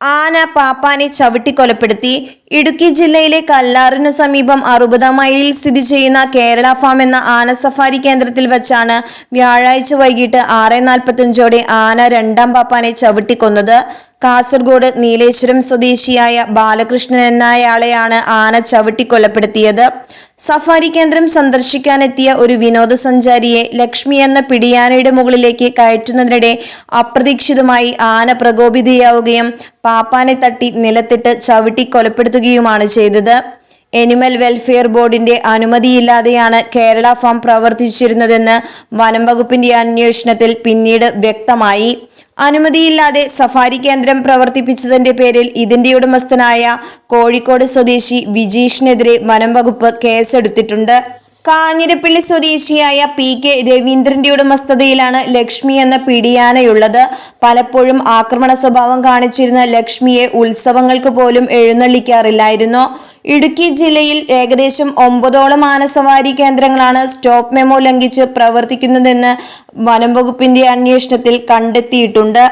ആന പാപ്പാനെ ചവിട്ടിക്കൊലപ്പെടുത്തി. ഇടുക്കി ജില്ലയിലെ കല്ലാറിനു സമീപം 60 മൈലിൽ സ്ഥിതി ചെയ്യുന്ന കേരള ഫാം എന്ന ആന സഫാരി കേന്ദ്രത്തിൽ വച്ചാണ് വ്യാഴാഴ്ച വൈകിട്ട് 6:45ഓടെ ആന രണ്ടാം പാപ്പാനെ ചവിട്ടിക്കൊന്നത്. കാസർഗോഡ് നീലേശ്വരം സ്വദേശിയായ ബാലകൃഷ്ണൻ എന്നയാളെയാണ് ആന ചവിട്ടിക്കൊലപ്പെടുത്തിയത്. സഫാരി കേന്ദ്രം സന്ദർശിക്കാനെത്തിയ ഒരു വിനോദസഞ്ചാരിയെ ലക്ഷ്മി എന്ന പിടിയാനയുടെ മുകളിലേക്ക് കയറ്റുന്നതിനിടെ അപ്രതീക്ഷിതമായി ആന പ്രകോപിതയാവുകയും പാപ്പാനെ തട്ടി നിലത്തിട്ട് ചവിട്ടി കൊലപ്പെടുത്തുകയുമാണ് ചെയ്തത്. എനിമൽ വെൽഫെയർ ബോർഡിന്റെ അനുമതിയില്ലാതെയാണ് കേരള ഫാം പ്രവർത്തിച്ചിരുന്നതെന്ന് വനം വകുപ്പിന്റെ അന്വേഷണത്തിൽ പിന്നീട് വ്യക്തമായി. അനുമതിയില്ലാതെ സഫാരി കേന്ദ്രം പ്രവർത്തിപ്പിച്ചതിന്റെ പേരിൽ ഇതിന്റെ ഉടമസ്ഥനായ കോഴിക്കോട് സ്വദേശി വിജീഷിനെതിരെ വനം വകുപ്പ് കേസെടുത്തിട്ടുണ്ട്. കാഞ്ഞിരപ്പള്ളി സ്വദേശിയായ PK രവീന്ദ്രന്റെ ഉടമസ്ഥതയിലാണ് ലക്ഷ്മി എന്ന പിടിയാനയുള്ളത്. പലപ്പോഴും ആക്രമണ സ്വഭാവം കാണിച്ചിരുന്ന ലക്ഷ്മിയെ ഉത്സവങ്ങൾക്ക് പോലും എഴുന്നള്ളിക്കാറില്ലായിരുന്നു. ഇടുക്കി ജില്ലയിൽ ഏകദേശം 9ഓളം ആന സവാരി കേന്ദ്രങ്ങളാണ് സ്റ്റോപ്പ് മെമ്മോ ലംഘിച്ച് പ്രവർത്തിക്കുന്നതെന്ന് വനം വകുപ്പിന്റെ അന്വേഷണത്തിൽ കണ്ടെത്തിയിട്ടുണ്ട്.